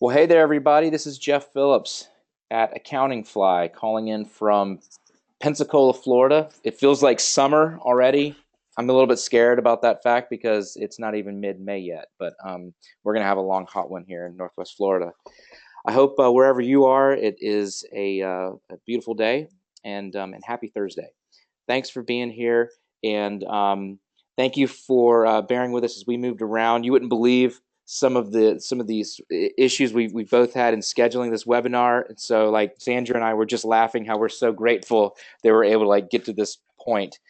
Well, hey there, everybody. This is Jeff Phillips at Accountingfly calling in from Pensacola, Florida. It feels like summer already. I'm a little bit scared about that fact because it's not even mid-May yet, but we're going to have a long, hot one here in Northwest Florida. I hope wherever you are, it is a beautiful day and happy Thursday. Thanks for being here, and thank you for bearing with us as we moved around. You wouldn't believe some of these issues we both had in scheduling this webinar. And so, like, Sandra and I were just laughing how we're so grateful they were able to get to this point.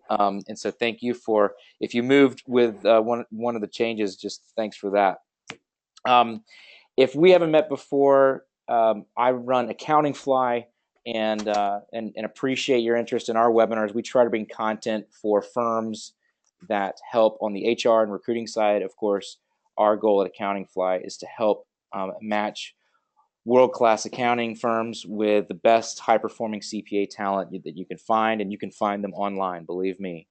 And so, thank you for, if you moved with one of the changes, just thanks for that. If we haven't met before, I run Accountingfly, and appreciate your interest in our webinars. We try to bring content for firms that help on the HR and recruiting side. Of course, our goal at Accountingfly is to help match world-class accounting firms with the best high-performing CPA talent that you can find, and you can find them online, believe me.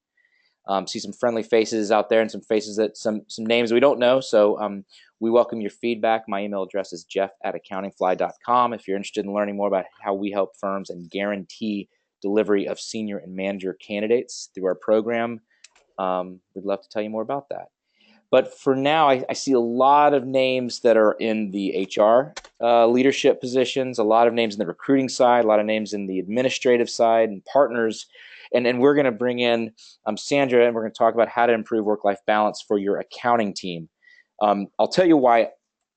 See some friendly faces out there and some faces that some names we don't know. So we welcome your feedback. My email address is jeff@accountingfly.com. If you're interested in learning more about how we help firms and guarantee delivery of senior and manager candidates through our program, we'd love to tell you more about that. But for now, I see a lot of names that are in the HR leadership positions, a lot of names in the recruiting side, a lot of names in the administrative side, and partners. And we're going to bring in Sandra, and we're going to talk about how to improve work-life balance for your accounting team. I'll tell you why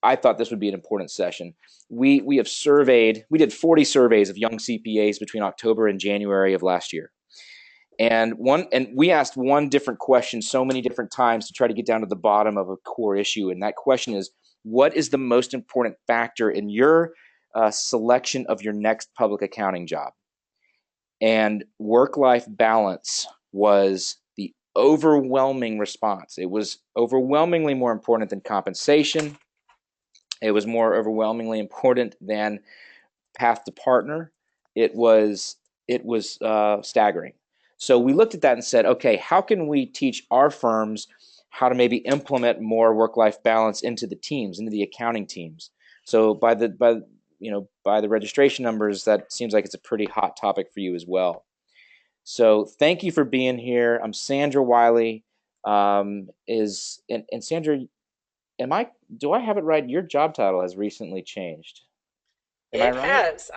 I thought this would be an important session. We did 40 surveys of young CPAs between October and January of last year. And we asked one different question so many different times to try to get down to the bottom of a core issue. And that question is, what is the most important factor in your selection of your next public accounting job? And work-life balance was the overwhelming response. It was overwhelmingly more important than compensation. It was more overwhelmingly important than path to partner. It was staggering. So we looked at that and said, okay, how can we teach our firms how to maybe implement more work-life balance into the teams, into the accounting teams? So by the registration numbers, that seems like it's a pretty hot topic for you as well. So thank you for being here. I'm Sandra Wiley. And Sandra, do I have it right? Your job title has recently changed. Am I It right? has.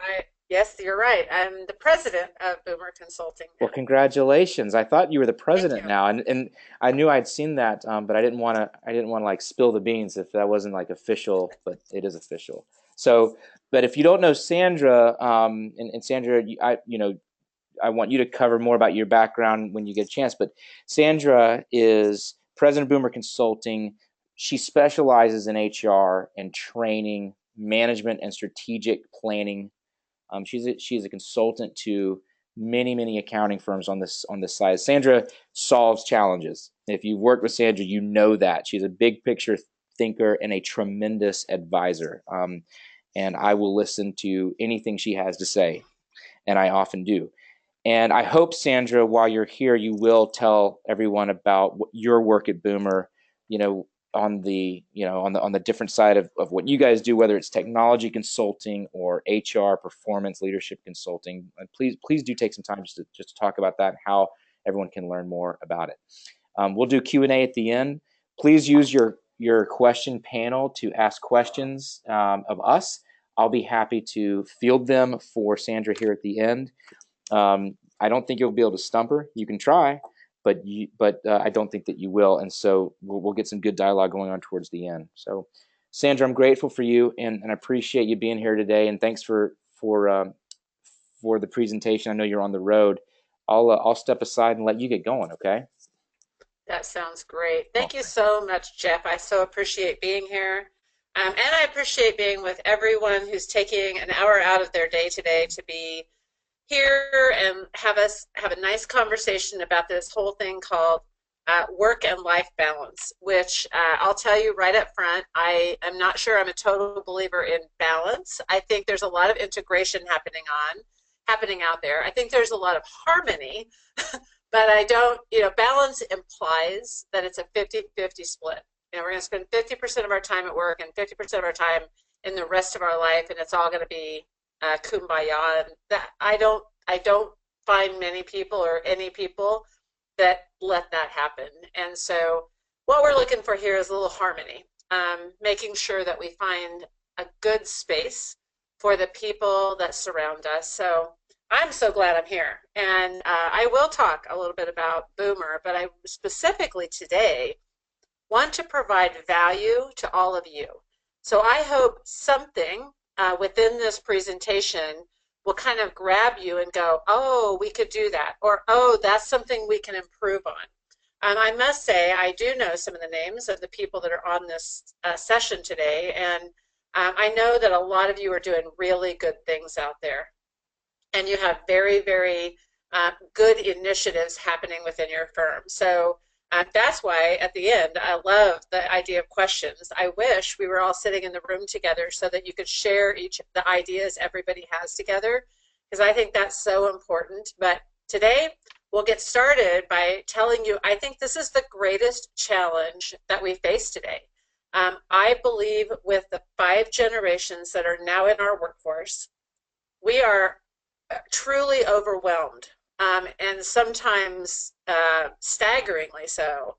Yes, you're right. I'm the president of Boomer Consulting Well, now. congratulations. I thought you were the Thank president you. now, and I knew I'd seen that, but I didn't want to like spill the beans if that wasn't like official, but it is official. So, but if you don't know Sandra, and Sandra, I want you to cover more about your background when you get a chance, but Sandra is president of Boomer Consulting. She specializes in HR and training, management, and strategic planning. She's a consultant to many accounting firms on this side. Sandra solves challenges. If you've worked with Sandra, you know that she's a big picture thinker and a tremendous advisor. And I will listen to anything she has to say, and I often do. And I hope, Sandra, while you're here, you will tell everyone about your work at Boomer. On the different side of what you guys do, whether it's technology consulting or HR performance leadership consulting. And please do take some time just to talk about that and how everyone can learn more about it. We'll do Q&A at the end. Please use your question panel to ask questions of us. I'll be happy to field them for Sandra here at the end. I don't think you'll be able to stump her. You can try, but I don't think that you will. And so we'll get some good dialogue going on towards the end. So, Sandra, I'm grateful for you, and I appreciate you being here today. And thanks for the presentation. I know you're on the road. I'll step aside and let you get going. Okay. That sounds great. Oh, Thank you so much, Jeff. I so appreciate being here. And I appreciate being with everyone who's taking an hour out of their day today to be here and have us have a nice conversation about this whole thing called work and life balance, which I'll tell you right up front, I am not sure I'm a total believer in balance. I think there's a lot of integration happening out there. I think there's a lot of harmony, but I don't, balance implies that it's a 50-50 split. we're going to spend 50% of our time at work and 50% of our time in the rest of our life, and it's all going to be kumbaya. And that I don't find many people or any people that let that happen. And so what we're looking for here is a little harmony, making sure that we find a good space for the people that surround us. So I'm so glad I'm here. And I will talk a little bit about Boomer, but I specifically today want to provide value to all of you. So I hope something within this presentation will kind of grab you and go, oh, we could do that, or oh, that's something we can improve on. I must say, I do know some of the names of the people that are on this session today, and I know that a lot of you are doing really good things out there, and you have very, very good initiatives happening within your firm. So that's why at the end, I love the idea of questions. I wish we were all sitting in the room together so that you could share each of the ideas everybody has together, because I think that's so important. But today, we'll get started by telling you, I think this is the greatest challenge that we face today. I believe with the 5 generations that are now in our workforce, we are truly overwhelmed, and sometimes staggeringly so,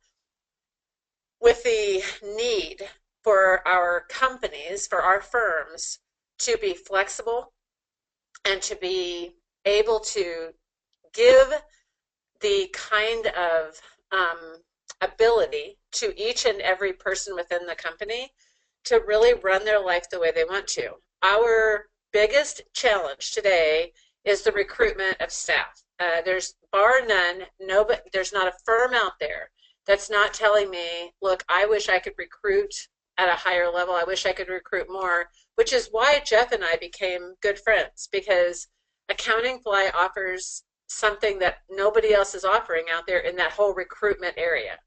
with the need for our companies, for our firms, to be flexible and to be able to give the kind of ability to each and every person within the company to really run their life the way they want to. Our biggest challenge today is the recruitment of staff. There's bar none, there's not a firm out there that's not telling me, look, I wish I could recruit at a higher level. I wish I could recruit more, which is why Jeff and I became good friends, because Accountingfly offers something that nobody else is offering out there in that whole recruitment area.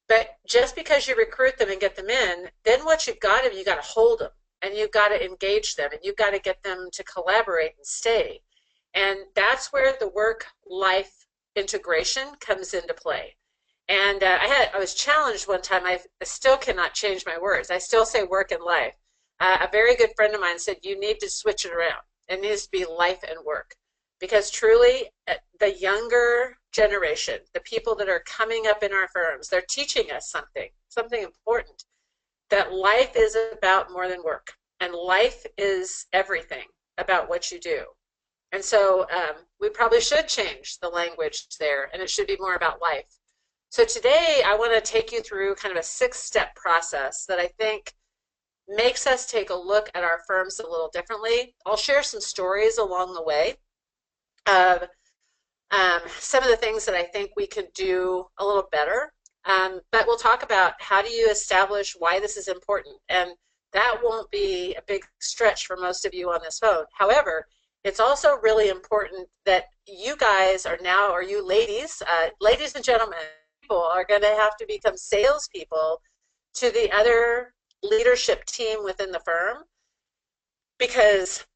But just because you recruit them and get them in, then what you've got to, you got to hold them, and you've got to engage them, and you've got to get them to collaborate and stay. And that's where the work-life integration comes into play. And I was challenged one time. I still cannot change my words. I still say work and life. A very good friend of mine said, you need to switch it around. It needs to be life and work. Because truly, the younger generation, the people that are coming up in our firms, they're teaching us something important, that life is about more than work. And life is everything about what you do. And so we probably should change the language there, and it should be more about life. So today, I want to take you through kind of a 6-step process that I think makes us take a look at our firms a little differently. I'll share some stories along the way of some of the things that I think we could do a little better. But we'll talk about how do you establish why this is important. And that won't be a big stretch for most of you on this phone. However, it's also really important that you guys are now, or you ladies, ladies and gentlemen, people are going to have to become salespeople to the other leadership team within the firm, because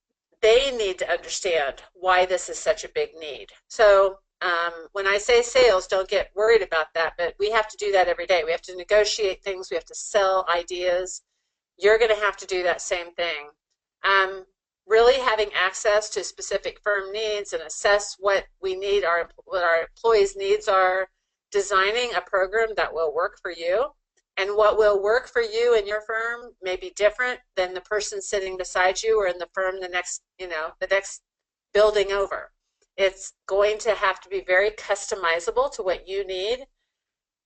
they need to understand why this is such a big need. So when I say sales, don't get worried about that, but we have to do that every day. We have to negotiate things. We have to sell ideas. You're going to have to do that same thing. Really having access to specific firm needs and assess what we need, what our employees' needs are, designing a program that will work for you. And what will work for you and your firm may be different than the person sitting beside you or in the firm the next building over. It's going to have to be very customizable to what you need.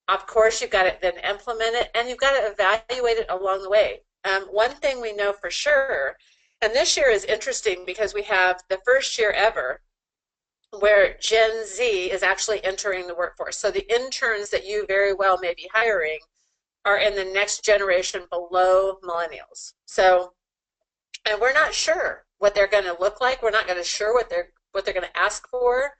Of course, you've got to then implement it, and you've got to evaluate it along the way. One thing we know for sure, and this year is interesting because we have the first year ever where Gen Z is actually entering the workforce. So the interns that you very well may be hiring are in the next generation below millennials. So, and we're not sure what they're going to look like. We're not going to sure what they're going to ask for.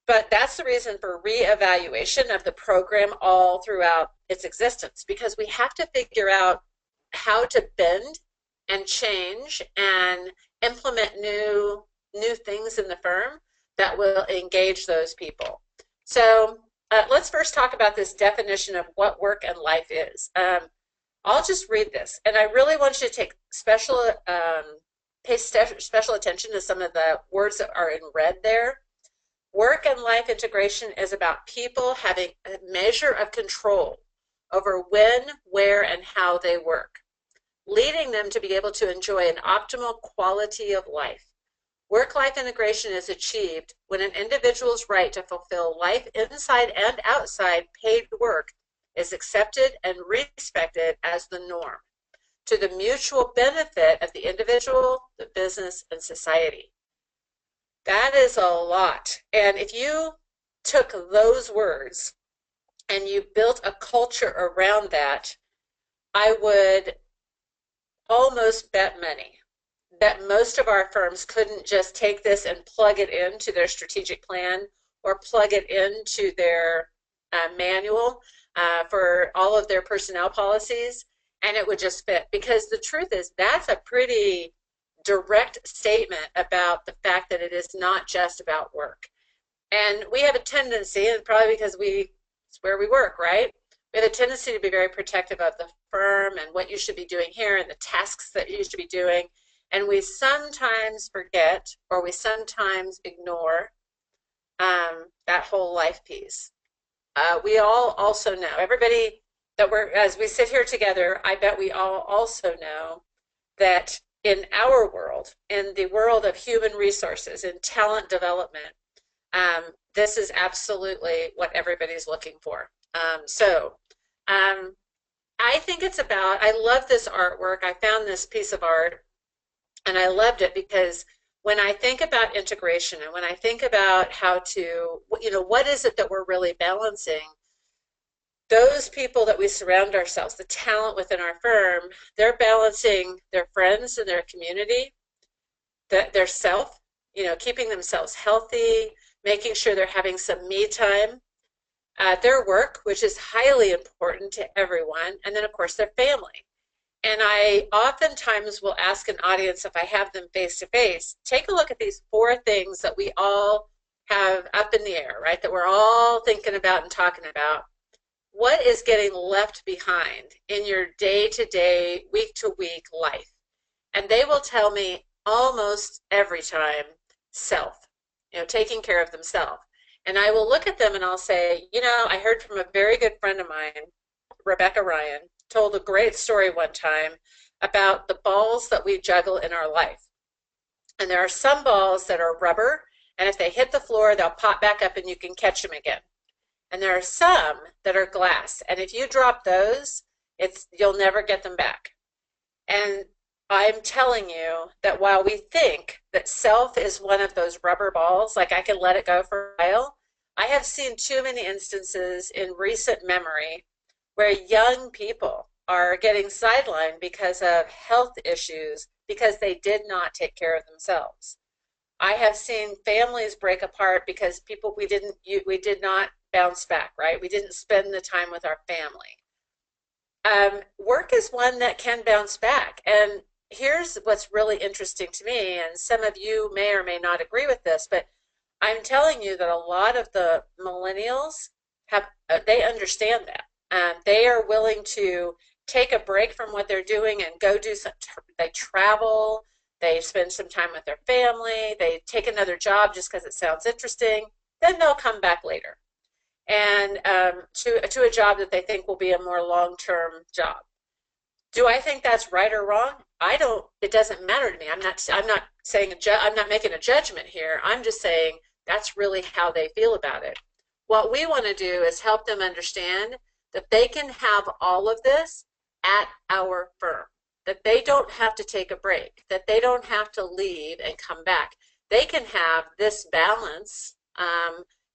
But that's the reason for reevaluation of the program all throughout its existence, because we have to figure out how to bend and change and implement new things in the firm that will engage those people. So let's first talk about this definition of what work and life is. I'll just read this, and I really want you to take pay special attention to some of the words that are in red there. Work and life integration is about people having a measure of control over when, where, and how they work, leading them to be able to enjoy an optimal quality of life. Work-life integration is achieved when an individual's right to fulfill life inside and outside paid work is accepted and respected as the norm, to the mutual benefit of the individual, the business, and society. That is a lot. And if you took those words and you built a culture around that, I would almost bet money that most of our firms couldn't just take this and plug it into their strategic plan or plug it into their manual for all of their personnel policies, and it would just fit. Because the truth is, that's a pretty direct statement about the fact that it is not just about work. And we have a tendency, and probably because it's where we work, right? We have a tendency to be very protective of the firm and what you should be doing here and the tasks that you should be doing. And we sometimes forget, or we sometimes ignore that whole life piece. We all also know, everybody that as we sit here together, I bet we all also know that in our world, in the world of human resources, in talent development, this is absolutely what everybody's looking for. I think it's about, I love this artwork. I found this piece of art and I loved it because when I think about integration and when I think about how to, what is it that we're really balancing, those people that we surround ourselves, the talent within our firm, they're balancing their friends and their community, their self, keeping themselves healthy, making sure they're having some me time, their work, which is highly important to everyone, and then of course their family. And I oftentimes will ask an audience, if I have them face to face, take a look at these 4 things that we all have up in the air, right? That we're all thinking about and talking about. What is getting left behind in your day-to-day, week-to-week life? And they will tell me almost every time, self, taking care of themselves. And I will look at them and I'll say, I heard from a very good friend of mine, Rebecca Ryan, told a great story one time about the balls that we juggle in our life. And there are some balls that are rubber, and if they hit the floor, they'll pop back up and you can catch them again. And there are some that are glass, and if you drop those, you'll never get them back. And I'm telling you that while we think that self is one of those rubber balls, like I can let it go for a while, I have seen too many instances in recent memory where young people are getting sidelined because of health issues because they did not take care of themselves. I have seen families break apart because we did not bounce back, right? We didn't spend the time with our family. Work is one that can bounce back. And here's what's really interesting to me, and some of you may or may not agree with this, but I'm telling you that a lot of the millennials they understand that. They are willing to take a break from what they're doing and go do they travel, they spend some time with their family, they take another job just because it sounds interesting, then they'll come back later and to a job that they think will be a more long-term job. Do I think that's right or wrong? It doesn't matter to me. I'm not making a judgment here. I'm just saying that's really how they feel about it. What we want to do is help them understand that they can have all of this at our firm, that they don't have to take a break, that they don't have to leave and come back. They can have this balance,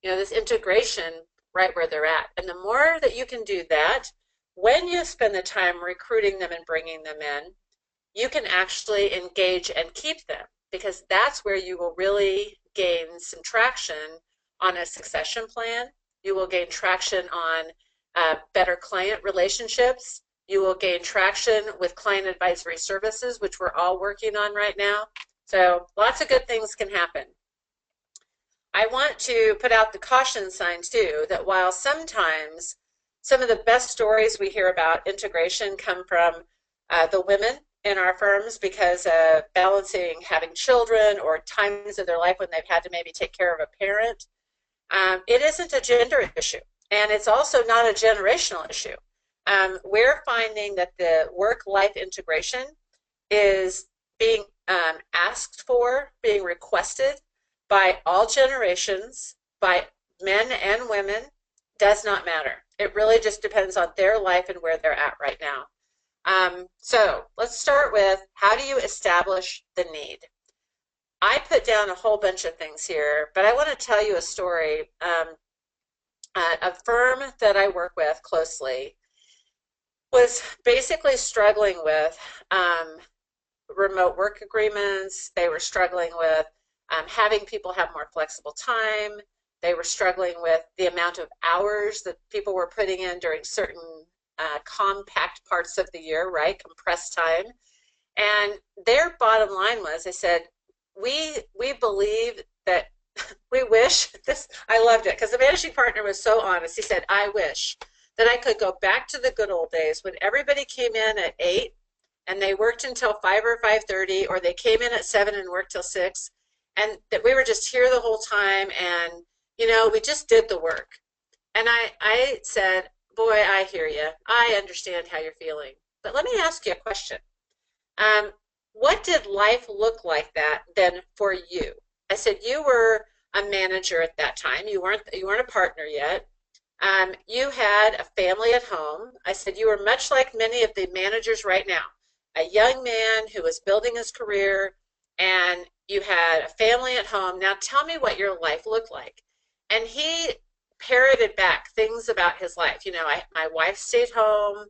this integration right where they're at. And the more that you can do that, when you spend the time recruiting them and bringing them in, you can actually engage and keep them, because that's where you will really gain some traction on a succession plan. You will gain traction on better client relationships. You will gain traction with client advisory services, which we're all working on right now. So lots of good things can happen. I want to put out the caution sign too, that while sometimes some of the best stories we hear about integration come from the women in our firms because of balancing having children or times of their life when they've had to maybe take care of a parent, it isn't a gender issue. And it's also not a generational issue. We're finding that the work-life integration is being asked for, being requested by all generations, by men and women, does not matter. It really just depends on their life and where they're at right now. So let's start with, how do you establish the need? I put down a whole bunch of things here, but I want to tell you a story. A firm that I work with closely was basically struggling with remote work agreements. They were struggling with having people have more flexible time. They were struggling with the amount of hours that people were putting in during certain compact parts of the year, right? Compressed time. And their bottom line was, they said, we believe that we wish this, I loved it because the managing partner was so honest. He said, I wish that I could go back to the good old days when everybody came in at 8 and they worked until 5 or 5:30, or they came in at 7 and worked till 6, and that we were just here the whole time, and we just did the work. And I said, boy, I hear you. I understand how you're feeling. But let me ask you a question. What did life look like that then for you? I said, you were a manager at that time. You weren't a partner yet. You had a family at home. I said, you were much like many of the managers right now, a young man who was building his career, and you had a family at home. Now tell me what your life looked like. And he parroted back things about his life. My wife stayed home.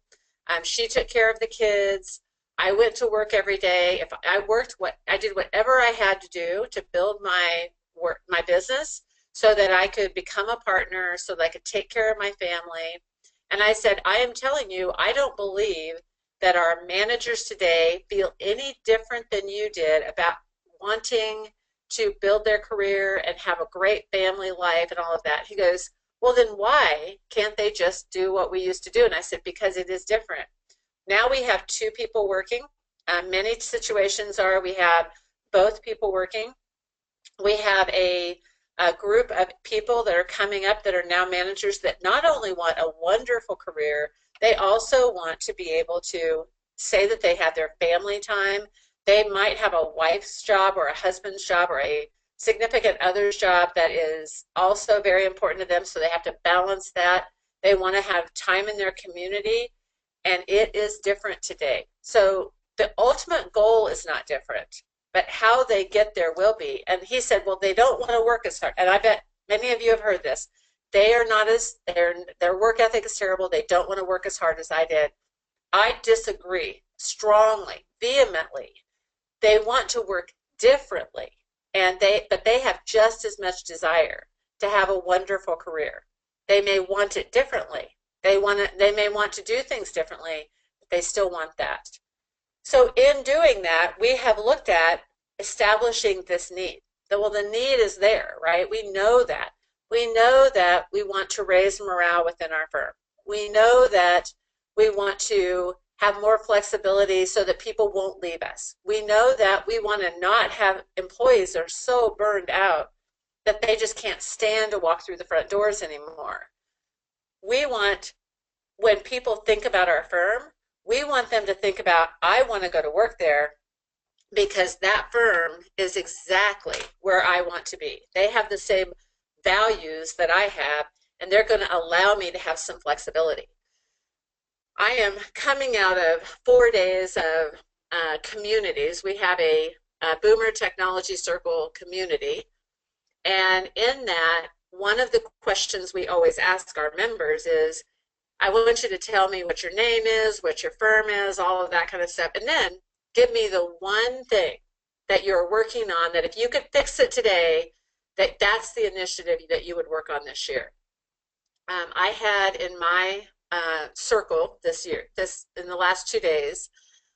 She took care of the kids. I went to work every day. If I worked, I did whatever I had to do to build my business so that I could become a partner, so that I could take care of my family. And I said, I am telling you, I don't believe that our managers today feel any different than you did about wanting to build their career and have a great family life and all of that. He goes, well, then why can't they just do what we used to do? And I said, because it is different. Now we have 2 people working. Many situations are we have both people working. We have a group of people that are coming up that are now managers that not only want a wonderful career, they also want to be able to say that they have their family time. They might have a wife's job or a husband's job or a significant other's job that is also very important to them, so they have to balance that. They want to have time in their community, and it is different today. So the ultimate goal is not different, but how they get there will be. And he said, well, they don't want to work as hard. And I bet many of you have heard this. They are not their work ethic is terrible. They don't want to work as hard as I did. I disagree strongly, vehemently. They want to work differently, but they have just as much desire to have a wonderful career. They may want it differently. They may want to do things differently, but they still want that. So in doing that, we have looked at establishing this need. Well, the need is there, right? We know that. We know that we want to raise morale within our firm. We know that we want to have more flexibility so that people won't leave us. We know that we want to not have employees that are so burned out that they just can't stand to walk through the front doors anymore. We want, when people think about our firm, we want them to think about, I want to go to work there because that firm is exactly where I want to be. They have the same values that I have, and they're going to allow me to have some flexibility. I am coming out of 4 days of communities. We have a Boomer Technology Circle community, and in that, one of the questions we always ask our members is, I want you to tell me what your name is, what your firm is, all of that kind of stuff, and then give me the one thing that you're working on that if you could fix it today, that's the initiative that you would work on this year. I had in my circle in the last 2 days,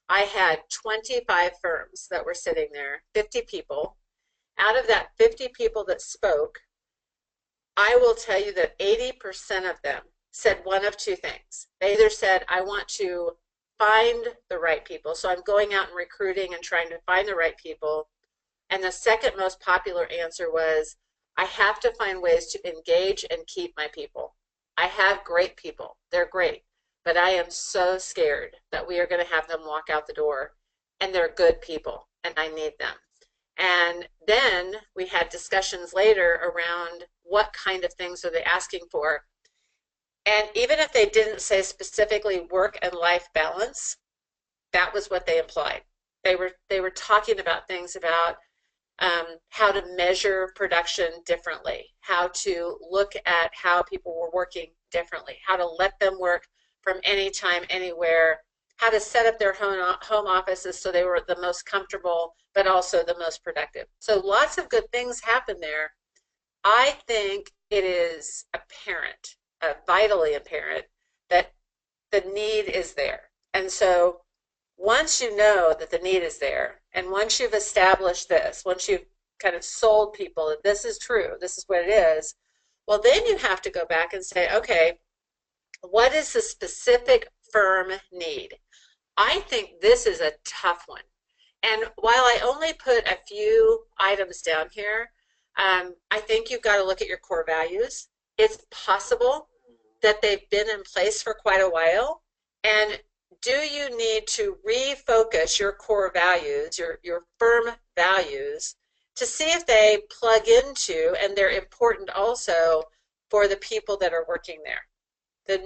I had 25 firms that were sitting there, 50 people. Out of that 50 people that spoke, I will tell you that 80% of them said one of two things. They either said, I want to find the right people, so I'm going out and recruiting and trying to find the right people. And the second most popular answer was, I have to find ways to engage and keep my people. I have great people, they're great, but I am so scared that we are going to have them walk out the door, and they're good people, and I need them. And then we had discussions later around what kind of things are they asking for. And even if they didn't say specifically work and life balance, that was what they implied. They were talking about things about how to measure production differently, how to look at how people were working differently, how to let them work from anytime, anywhere, how to set up their home offices so they were the most comfortable, but also the most productive. So lots of good things happen there. I think it is apparent, vitally apparent, that the need is there. And so once you know that the need is there, and once you've established this, once you've kind of sold people that this is true, this is what it is, well, then you have to go back and say, okay, what is the specific firm need? I think this is a tough one. And while I only put a few items down here, I think you've got to look at your core values. It's possible that they've been in place for quite a while. And do you need to refocus your core values, your firm values, to see if they plug into and they're important also for the people that are working there? The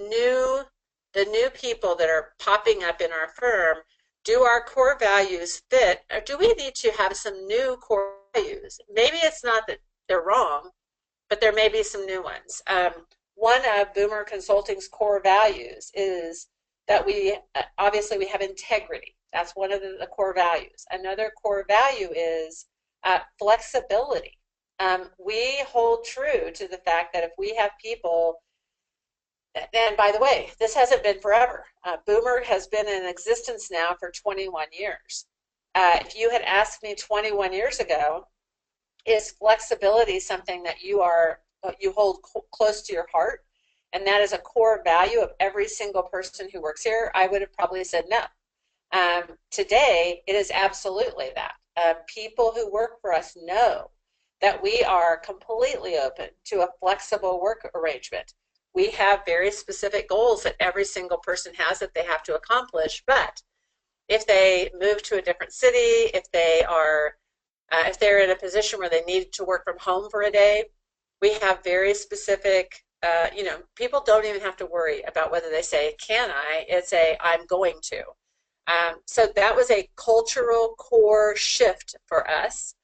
new people that are popping up in our firm, do our core values fit, or do we need to have some new core values? Maybe it's not that they're wrong, but there may be some new ones. One of Boomer Consulting's core values is that we obviously we have integrity. That's one of the core values. Another core value is flexibility. We hold true to the fact that if we have people, and by the way, this hasn't been forever. Boomer has been in existence now for 21 years. If you had asked me 21 years ago, is flexibility something that you hold close to your heart, and that is a core value of every single person who works here, I would have probably said no. Today, it is absolutely that. People who work for us know that we are completely open to a flexible work arrangement. We have very specific goals that every single person has that they have to accomplish, but if they move to a different city, if they're in a position where they need to work from home for a day, we have very specific, people don't even have to worry about whether they say, can I? It's I'm going to. So that was a cultural core shift for us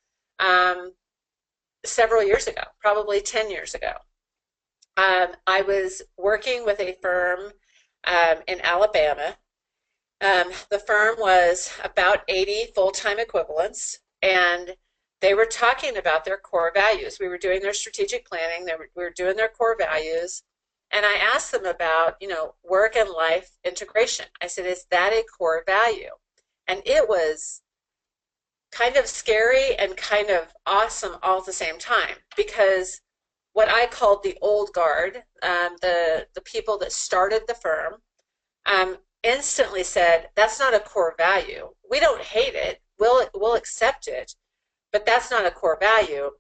several years ago, probably 10 years ago. I was working with a firm in Alabama. The firm was about 80 full-time equivalents, and they were talking about their core values. We were doing their strategic planning. We were doing their core values, and I asked them about, work and life integration. I said, is that a core value? And it was kind of scary and kind of awesome all at the same time, because what I called the old guard, the people that started the firm, instantly said, that's not a core value. We don't hate it. We'll accept it, but that's not a core value.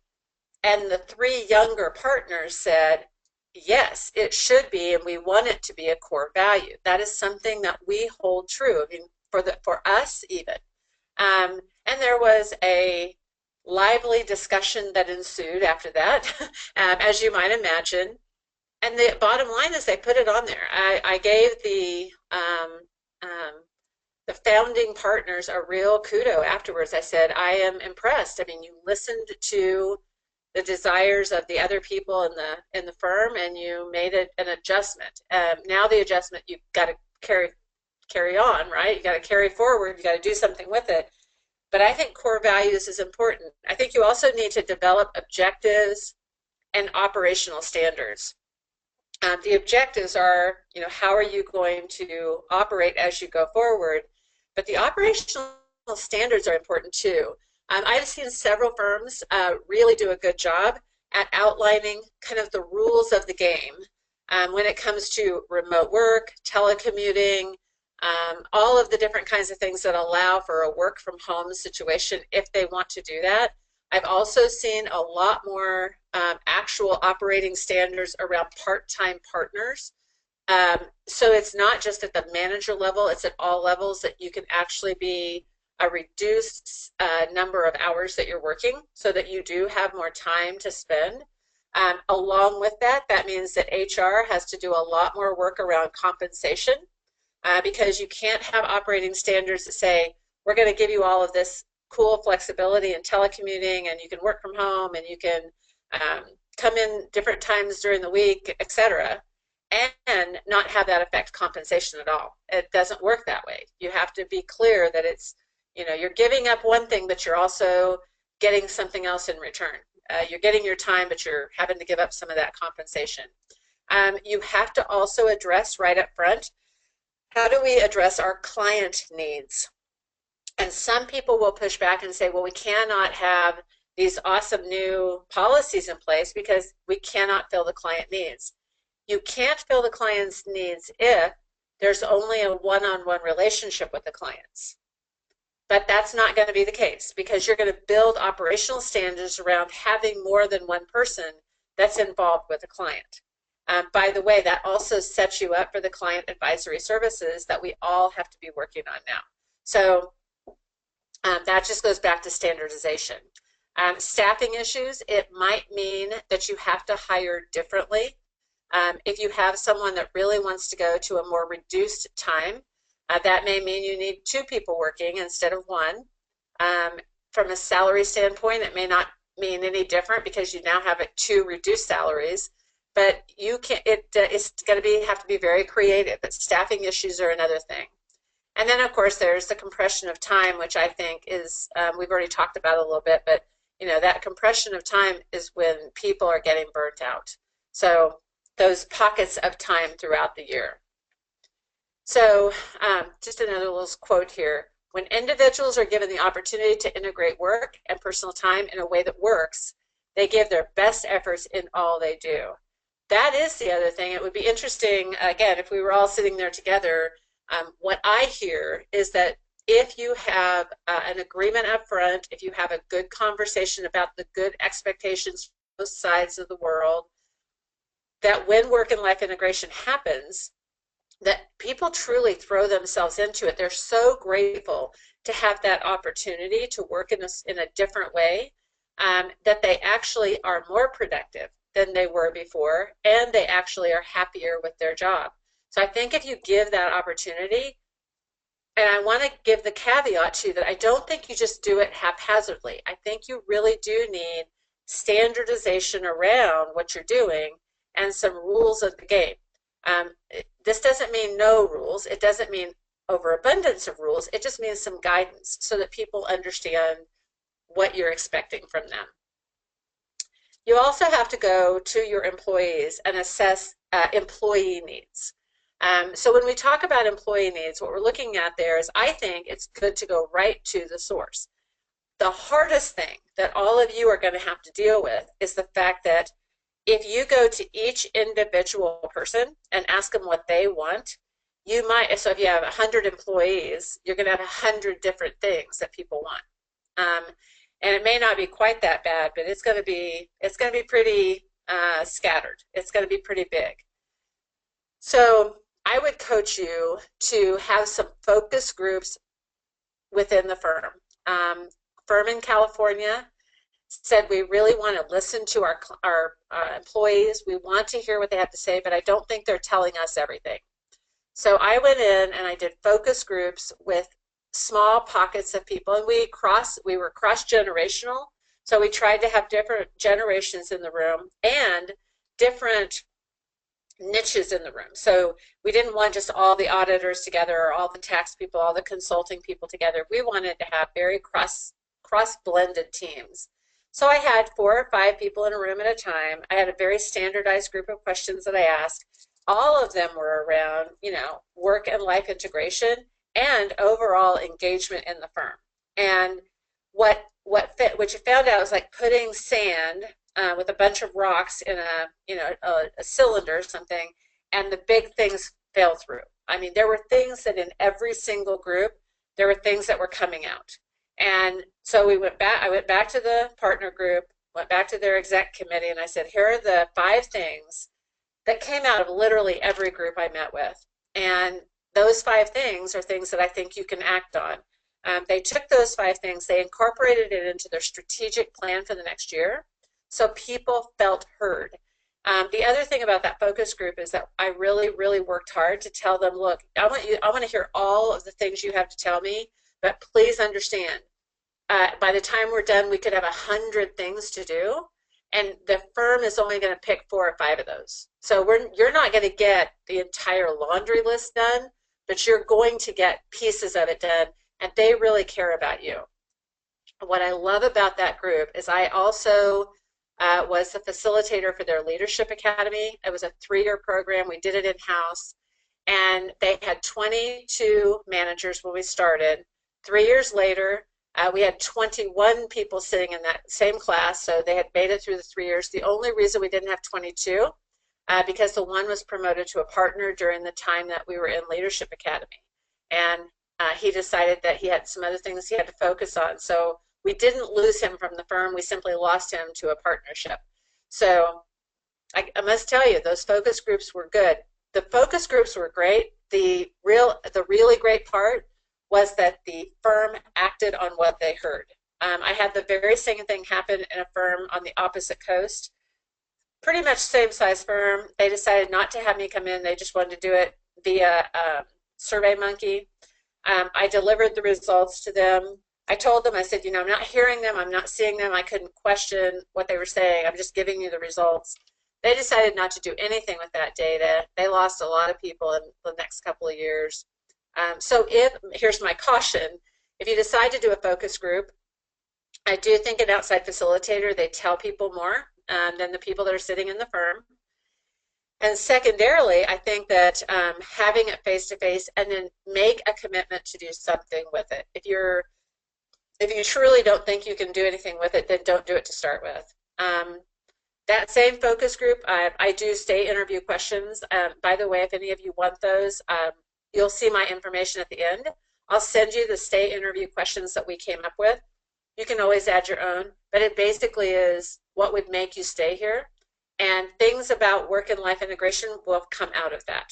And the three younger partners said, yes, it should be, and we want it to be a core value. That is something that we hold true. I mean, for us even. And there was a lively discussion that ensued after that, as you might imagine. And the bottom line is they put it on there. I gave the founding partners a real kudo afterwards. I said, I am impressed. I mean, you listened to the desires of the other people in the firm, and you made it an adjustment. Now the adjustment, you've got to carry on, right? You got to carry forward. You got to do something with it. But I think core values is important. I think you also need to develop objectives and operational standards. The objectives are, how are you going to operate as you go forward? But the operational standards are important too. I've seen several firms really do a good job at outlining kind of the rules of the game when it comes to remote work, telecommuting, all of the different kinds of things that allow for a work from home situation if they want to do that. I've also seen a lot more actual operating standards around part-time partners. So it's not just at the manager level, it's at all levels that you can actually be a reduced number of hours that you're working so that you do have more time to spend. Along with that, that means that HR has to do a lot more work around compensation because you can't have operating standards that say, we're going to give you all of this cool flexibility and telecommuting, and you can work from home, and you can come in different times during the week, etc., and not have that affect compensation at all. It doesn't work that way. You have to be clear that it's, you're giving up one thing, but you're also getting something else in return. You're getting your time, but you're having to give up some of that compensation. You have to also address right up front, how do we address our client needs? And some people will push back and say, well, we cannot have these awesome new policies in place because we cannot fill the client needs. You can't fill the client's needs if there's only a one-on-one relationship with the clients. But that's not going to be the case because you're going to build operational standards around having more than one person that's involved with a client. By the way, that also sets you up for the client advisory services that we all have to be working on now. So that just goes back to standardization. Staffing issues, it might mean that you have to hire differently. If you have someone that really wants to go to a more reduced time, that may mean you need 2 people working instead of 1. From a salary standpoint, it may not mean any different because you now have 2 reduced salaries, but you can. It's going to have to be very creative. But staffing issues are another thing. And then, of course, there's the compression of time, which I think is, we've already talked about a little bit, but that compression of time is when people are getting burnt out. So those pockets of time throughout the year. So just another little quote here. When individuals are given the opportunity to integrate work and personal time in a way that works, they give their best efforts in all they do. That is the other thing. It would be interesting, again, if we were all sitting there together. What I hear is that if you have an agreement up front, if you have a good conversation about the good expectations from both sides of the world, that when work and life integration happens, that people truly throw themselves into it. They're so grateful to have that opportunity to work in a different way, that they actually are more productive than they were before, and they actually are happier with their job. So I think if you give that opportunity, and I want to give the caveat too that I don't think you just do it haphazardly. I think you really do need standardization around what you're doing and some rules of the game. This doesn't mean no rules. It doesn't mean overabundance of rules. It just means some guidance so that people understand what you're expecting from them. You also have to go to your employees and assess employee needs. So when we talk about employee needs, what we're looking at there is, I think it's good to go right to the source. The hardest thing that all of you are going to have to deal with is the fact that if you go to each individual person and ask them what they want, you might, so if you have 100 employees, you're going to have 100 different things that people want. And it may not be quite that bad, but it's going to be pretty scattered. It's going to be pretty big. So I would coach you to have some focus groups within the firm. Firm in California said we really want to listen to our employees. We want to hear what they have to say, but I don't think they're telling us everything. So I went in and I did focus groups with small pockets of people, and we were cross-generational. So we tried to have different generations in the room and different niches in the room. So we didn't want just all the auditors together or all the tax people, all the consulting people together. We wanted to have very cross-blended teams. So I had 4 or 5 people in a room at a time. I had a very standardized group of questions that I asked. All of them were around, work and life integration and overall engagement in the firm. And what you found out was like putting sand with a bunch of rocks in a cylinder or something, and the big things fell through. I mean, there were things that in every single group, there were things that were coming out. And so we went back, I went back to the partner group, went back to their exec committee, and I said, here are the 5 things that came out of literally every group I met with. And those 5 things are things that I think you can act on. They took those 5 things, they incorporated it into their strategic plan for the next year, so people felt heard. The other thing about that focus group is that I really, really worked hard to tell them, look, I want to hear all of the things you have to tell me, but please understand, by the time we're done, we could have 100 things to do, and the firm is only going to pick 4 or 5 of those. So you're not going to get the entire laundry list done, but you're going to get pieces of it done, and they really care about you. What I love about that group is I also was the facilitator for their leadership academy. It was a 3-year program. We did it in-house, and they had 22 managers when we started. 3 years later, we had 21 people sitting in that same class, so they had made it through the 3 years. The only reason we didn't have 22, because the one was promoted to a partner during the time that we were in Leadership Academy. And he decided that he had some other things he had to focus on. So we didn't lose him from the firm. We simply lost him to a partnership. So I must tell you, those focus groups were good. The focus groups were great. The really great part was that the firm acted on what they heard. I had the very same thing happen in a firm on the opposite coast. Pretty much same size firm. They decided not to have me come in. They just wanted to do it via SurveyMonkey. I delivered the results to them. I told them, I said, I'm not hearing them, I'm not seeing them, I couldn't question what they were saying, I'm just giving you the results. They decided not to do anything with that data. They lost a lot of people in the next couple of years. So here's my caution, if you decide to do a focus group, I do think an outside facilitator, they tell people more than the people that are sitting in the firm. And secondarily, I think that having it face-to-face and then make a commitment to do something with it. If you truly don't think you can do anything with it, then don't do it to start with. That same focus group, I do stay interview questions. By the way, if any of you want those, you'll see my information at the end. I'll send you the stay interview questions that we came up with. You can always add your own, but it basically is what would make you stay here. And things about work and life integration will come out of that.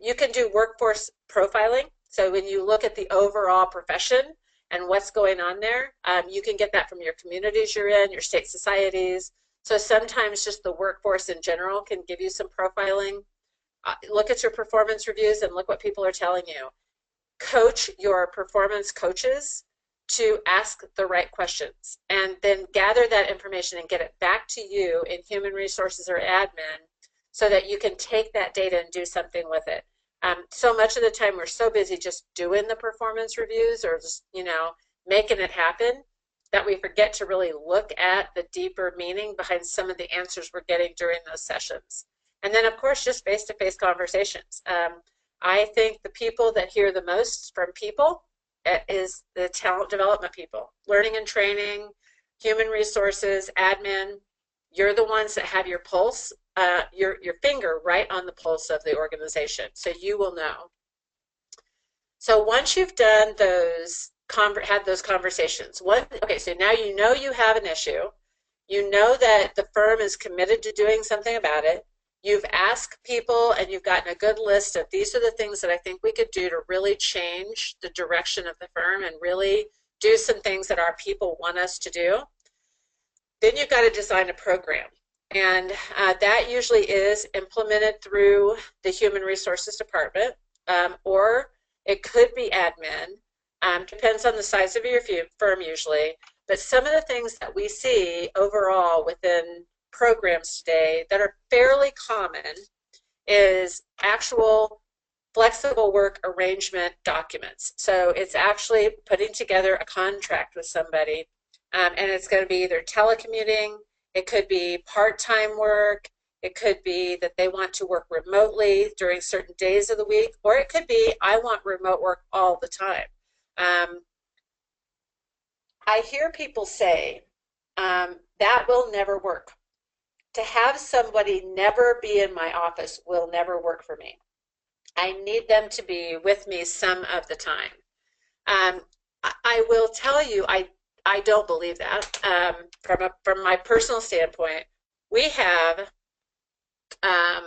You can do workforce profiling. So when you look at the overall profession and what's going on there, you can get that from your communities you're in, your state societies. So sometimes just the workforce in general can give you some profiling. Look at your performance reviews and look what people are telling you. Coach your performance coaches to ask the right questions, and then gather that information and get it back to you in human resources or admin so that you can take that data and do something with it. So much of the time we're so busy just doing the performance reviews or just, making it happen that we forget to really look at the deeper meaning behind some of the answers we're getting during those sessions. And then, of course, just face-to-face conversations. I think the people that hear the most from people is the talent development people. Learning and training, human resources, admin. You're the ones that have your pulse, your finger right on the pulse of the organization, so you will know. So once you've done those, had those conversations, okay, so now you know you have an issue. You know that the firm is committed to doing something about it. You've asked people and you've gotten a good list of these are the things that I think we could do to really change the direction of the firm and really do some things that our people want us to do. Then you've got to design a program. And that usually is implemented through the Human Resources Department, or it could be admin. Depends on the size of your firm usually. But some of the things that we see overall within programs today that are fairly common is actual flexible work arrangement documents. So it's actually putting together a contract with somebody, and it's going to be either telecommuting, it could be part-time work, it could be that they want to work remotely during certain days of the week, or it could be I want remote work all the time. I hear people say that will never work. To have somebody never be in my office will never work for me. I need them to be with me some of the time. I will tell you, I don't believe that. From my personal standpoint, we have um,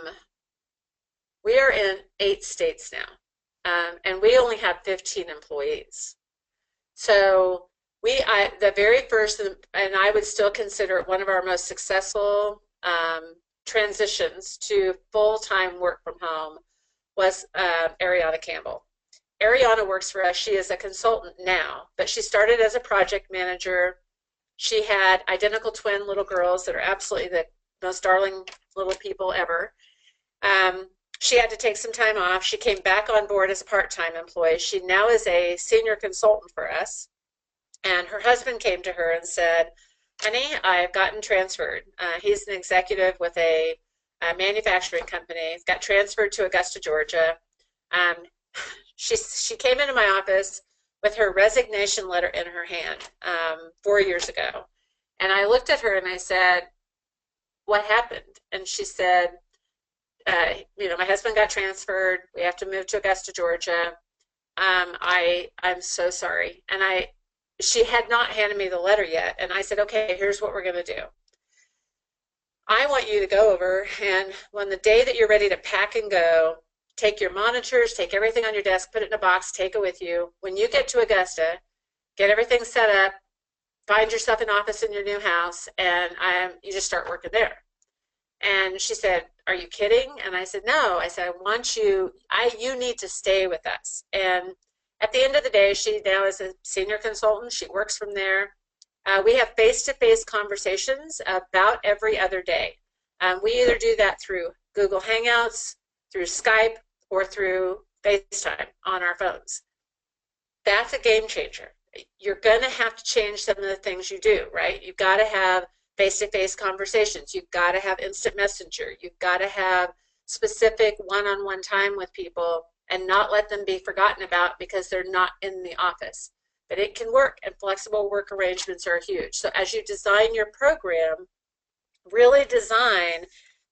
we are in 8 states now, and we only have 15 employees. So the very first, and I would still consider it one of our most successful transitions to full-time work from home was Ariana Campbell. Ariana works for us. She is a consultant now, but she started as a project manager. She had identical twin little girls that are absolutely the most darling little people ever. Um, she had to take some time off. She came back on board as a part-time employee. She now is a senior consultant for us. And her husband came to her and said, honey, I've gotten transferred. He's an executive with a manufacturing company. He's got transferred to Augusta, Georgia. Um, she came into my office with her resignation letter in her hand 4 years ago. And I looked at her and I said, what happened? And she said, my husband got transferred. We have to move to Augusta, Georgia. I'm so sorry. And she had not handed me the letter yet. And I said, okay, here's what we're going to do. I want you to go over, and when the day that you're ready to pack and go, take your monitors, take everything on your desk, put it in a box, take it with you. When you get to Augusta, get everything set up, find yourself an office in your new house, and you just start working there. And she said, are you kidding? And I said, no. I said, you need to stay with us. And at the end of the day, she now is a senior consultant. She works from there. We have face-to-face conversations about every other day. We either do that through Google Hangouts, through Skype, or through FaceTime on our phones. That's a game changer. You're going to have to change some of the things you do, right? You've got to have face-to-face conversations. You've got to have instant messenger. You've got to have specific one-on-one time with people and not let them be forgotten about because they're not in the office. But it can work, and flexible work arrangements are huge. So as you design your program, really design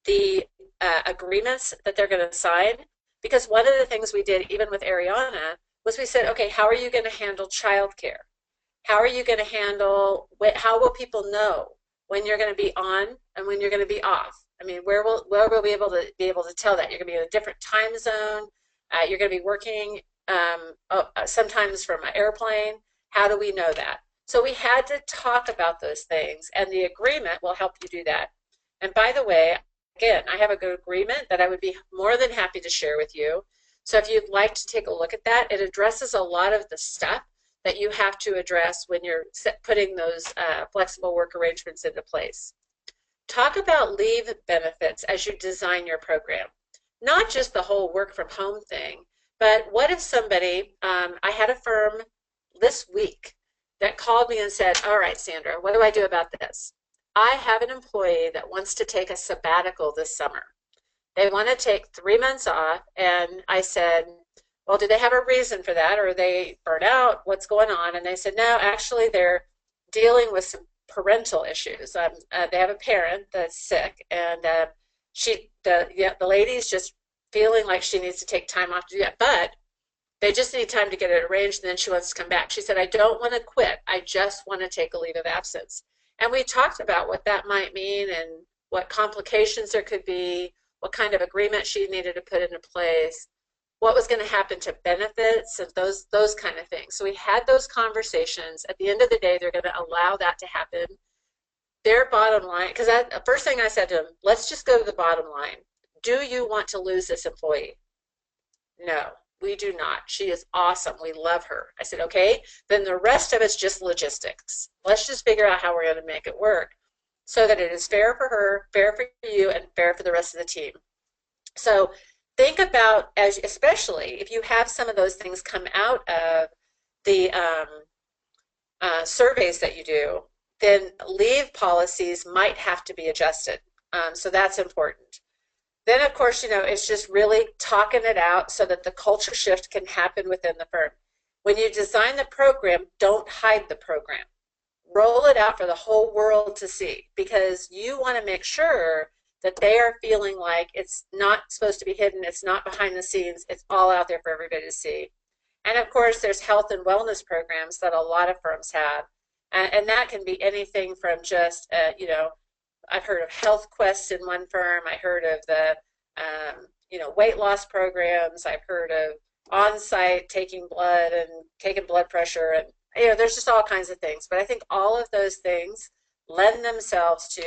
the agreements that they're going to sign, because one of the things we did even with Ariana was we said, okay, how are you going to handle childcare? How are you going to handle, how will people know when you're going to be on and when you're going to be off? I mean, where will we be able to tell that? You're going to be in a different time zone. You're going to be working sometimes from an airplane. How do we know that? So we had to talk about those things, and the agreement will help you do that. And by the way, again, I have a good agreement that I would be more than happy to share with you. So if you'd like to take a look at that, it addresses a lot of the stuff that you have to address when you're putting those flexible work arrangements into place. Talk about leave benefits as you design your program. Not just the whole work from home thing, but what if somebody, I had a firm this week that called me and said, all right, Sandra, what do I do about this? I have an employee that wants to take a sabbatical this summer. They want to take 3 months off, and I said, well, do they have a reason for that, or are they burnt out? What's going on? And they said, no, actually, they're dealing with some parental issues. They have a parent that's sick, and the lady's just feeling like she needs to take time off to do that, but they just need time to get it arranged, and then she wants to come back. She said, I don't want to quit. I just want to take a leave of absence. And we talked about what that might mean and what complications there could be, what kind of agreement she needed to put into place, what was going to happen to benefits, and those kind of things. So we had those conversations. At the end of the day, they're going to allow that to happen. Their bottom line, because the first thing I said to them, let's just go to the bottom line. Do you want to lose this employee? No, we do not. She is awesome. We love her. I said, okay, then the rest of it's just logistics. Let's just figure out how we're going to make it work so that it is fair for her, fair for you, and fair for the rest of the team. So think about, especially if you have some of those things come out of the surveys that you do, then leave policies might have to be adjusted. So that's important. Then, of course, it's just really talking it out so that the culture shift can happen within the firm. When you design the program, don't hide the program. roll it out for the whole world to see, because you want to make sure that they are feeling like it's not supposed to be hidden, it's not behind the scenes, it's all out there for everybody to see. And of course, there's health and wellness programs that a lot of firms have. And that can be anything from just, I've heard of Health Quest in one firm. I heard of the, weight loss programs. I've heard of on-site taking blood and taking blood pressure. And, there's just all kinds of things. But I think all of those things lend themselves to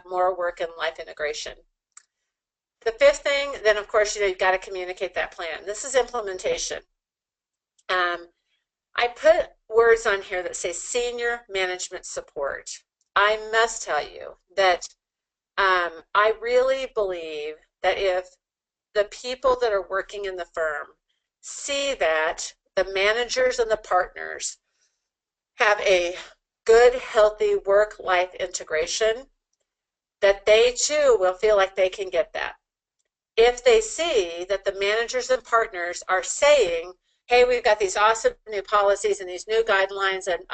more work and life integration. The fifth thing, then, of course, you've got to communicate that plan. This is implementation. I put words on here that say senior management support. I must tell you that I really believe that if the people that are working in the firm see that the managers and the partners have a good, healthy work-life integration, that they too will feel like they can get that. If they see that the managers and partners are saying, hey, we've got these awesome new policies and these new guidelines, and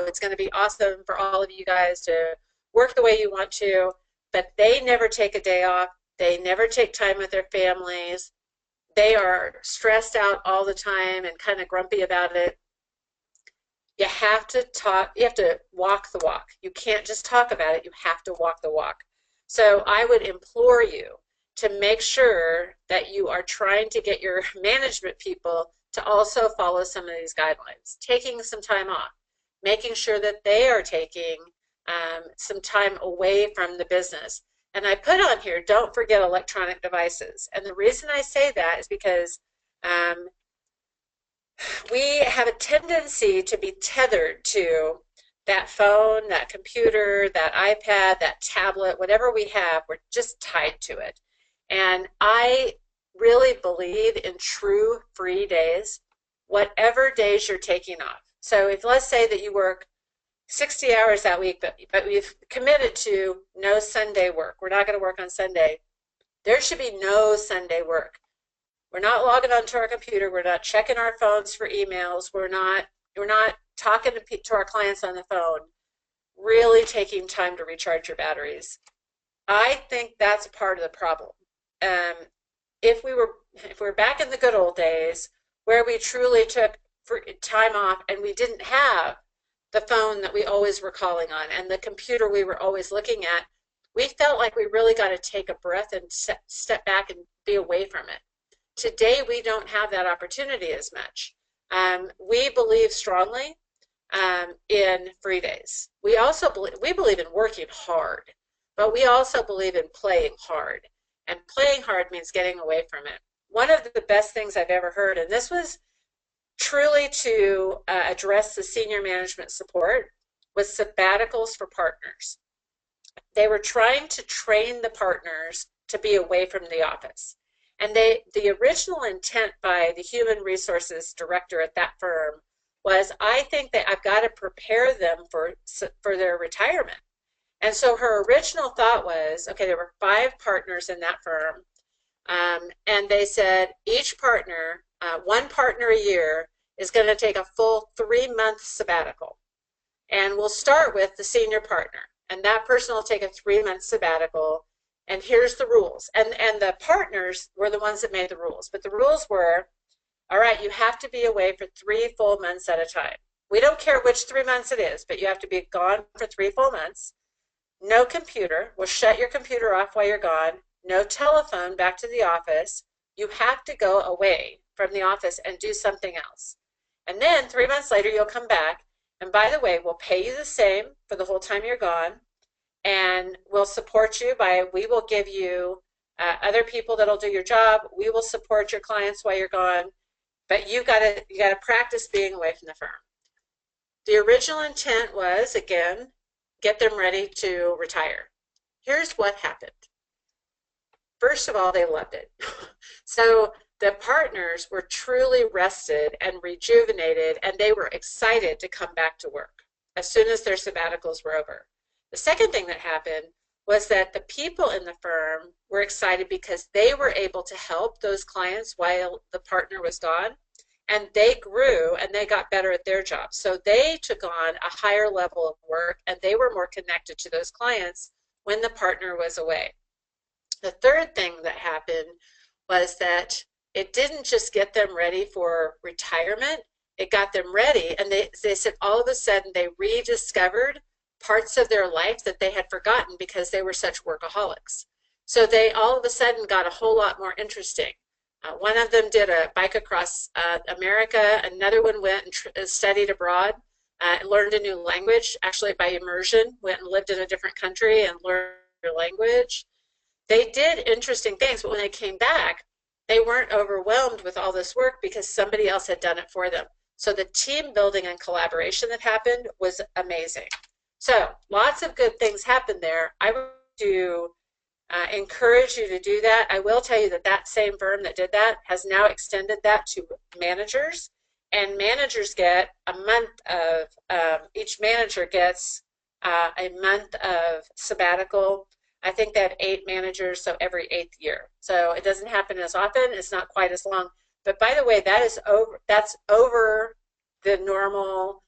it's going to be awesome for all of you guys to work the way you want to, but they never take a day off, they never take time with their families, they are stressed out all the time and kind of grumpy about it. You have to walk the walk. You can't just talk about it, you have to walk the walk. So I would implore you to make sure that you are trying to get your management people to also follow some of these guidelines, taking some time off, making sure that they are taking some time away from the business. And I put on here, don't forget electronic devices. And the reason I say that is because we have a tendency to be tethered to that phone, that computer, that iPad, that tablet, whatever we have, we're just tied to it. And I really believe in true free days, whatever days you're taking off. So if, let's say that you work 60 hours that week, but we've committed to no Sunday work. We're not going to work on Sunday. There should be no Sunday work. We're not logging onto our computer. We're not checking our phones for emails. We're not talking to our clients on the phone. Really taking time to recharge your batteries. I think that's part of the problem. If we're back in the good old days where we truly took time off and we didn't have the phone that we always were calling on and the computer we were always looking at, we felt like we really got to take a breath and step back and be away from it. Today, we don't have that opportunity as much. We believe strongly in free days. We believe in working hard, but we also believe in playing hard. And playing hard means getting away from it. One of the best things I've ever heard, and this was truly to address the senior management support, was sabbaticals for partners. They were trying to train the partners to be away from the office. And the original intent by the human resources director at that firm was, I think that I've got to prepare them for their retirement. And so her original thought was, okay, there were 5 partners in that firm, and they said each partner, one partner a year, is going to take a full 3-month sabbatical. And we'll start with the senior partner, and that person will take a 3-month sabbatical. And here's the rules. And the partners were the ones that made the rules. But the rules were, all right, you have to be away for 3 full months at a time. We don't care which 3 months it is, but you have to be gone for 3 full months. No computer. We'll shut your computer off while you're gone. No telephone back to the office. You have to go away from the office and do something else. And then 3 months later, you'll come back. And by the way, we'll pay you the same for the whole time you're gone. And we'll support you we will give you other people that'll do your job. We will support your clients while you're gone. But you got to practice being away from the firm. The original intent was, again, get them ready to retire. Here's what happened. First of all, they loved it. So the partners were truly rested and rejuvenated, and they were excited to come back to work as soon as their sabbaticals were over. The second thing that happened was that the people in the firm were excited because they were able to help those clients while the partner was gone, and they grew and they got better at their job. So they took on a higher level of work and they were more connected to those clients when the partner was away. The third thing that happened was that it didn't just get them ready for retirement, it got them ready, and they said all of a sudden they rediscovered parts of their life that they had forgotten because they were such workaholics. So they all of a sudden got a whole lot more interesting. One of them did a bike across America. Another one went and studied abroad, learned a new language, actually by immersion, went and lived in a different country and learned their language. They did interesting things, but when they came back, they weren't overwhelmed with all this work because somebody else had done it for them. So the team building and collaboration that happened was amazing. So lots of good things happened there. I would do encourage you to do that. I will tell you that that same firm that did that has now extended that to managers, and managers get a month of, each manager gets a month of sabbatical. I think they have 8 managers, so every 8th year. So it doesn't happen as often. It's not quite as long. But by the way, that's over the normal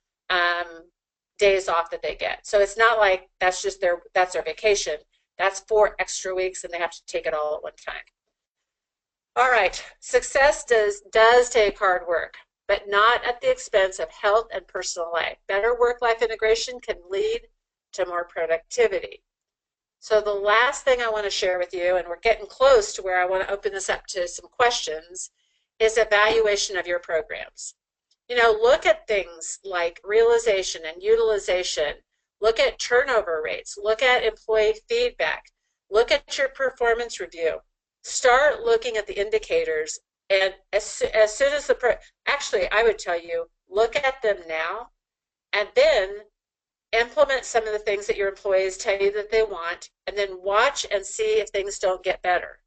days off that they get. So it's not like that's their vacation. That's 4 extra weeks, and they have to take it all at one time. All right, success does take hard work, but not at the expense of health and personal life. Better work-life integration can lead to more productivity. So the last thing I want to share with you, and we're getting close to where I want to open this up to some questions, is evaluation of your programs. You know, look at things like realization and utilization. Look at turnover rates. Look at employee feedback. Look at your performance review. Start looking at the indicators, and as soon as actually, I would tell you, look at them now, and then implement some of the things that your employees tell you that they want, and then watch and see if things don't get better.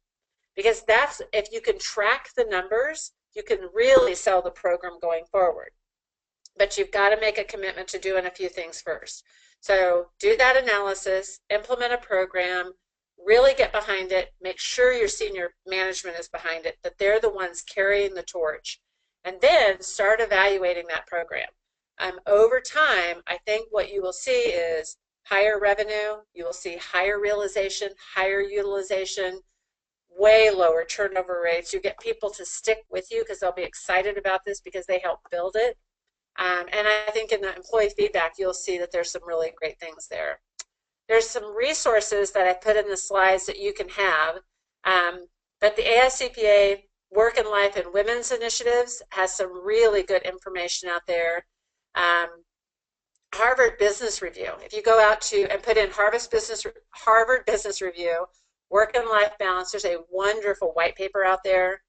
Because that's, if you can track the numbers, you can really sell the program going forward. But you've got to make a commitment to doing a few things first. So do that analysis, implement a program, really get behind it, make sure your senior management is behind it, that they're the ones carrying the torch, and then start evaluating that program. Over time, I think what you will see is higher revenue, you will see higher realization, higher utilization, way lower turnover rates. You get people to stick with you because they'll be excited about this because they help build it. And I think in the employee feedback, you'll see that there's some really great things there. There's some resources that I put in the slides that you can have, but the AICPA Work and Life and Women's Initiatives has some really good information out there. Harvard Business Review. If you go out to and put in Harvard Business Review, Work and Life Balance, there's a wonderful white paper out there.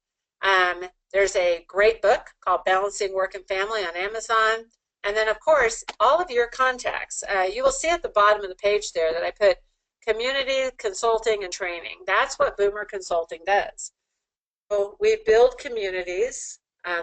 There's a great book called Balancing Work and Family on Amazon. And then, of course, all of your contacts. You will see at the bottom of the page there that I put community consulting and training. That's what Boomer Consulting does. So we build communities.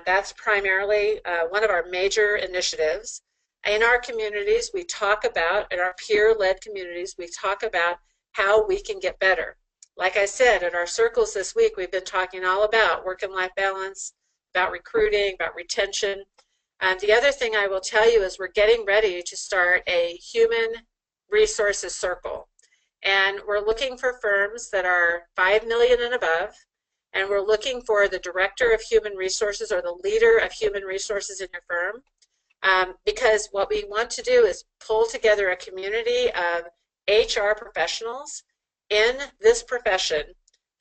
That's primarily one of our major initiatives. In our communities, we talk about, in our peer-led communities, we talk about how we can get better. Like I said, in our circles this week, we've been talking all about work and life balance, about recruiting, about retention. The other thing I will tell you is we're getting ready to start a human resources circle. And we're looking for firms that are 5 million and above. And we're looking for the director of human resources or the leader of human resources in your firm. Because what we want to do is pull together a community of HR professionals in this profession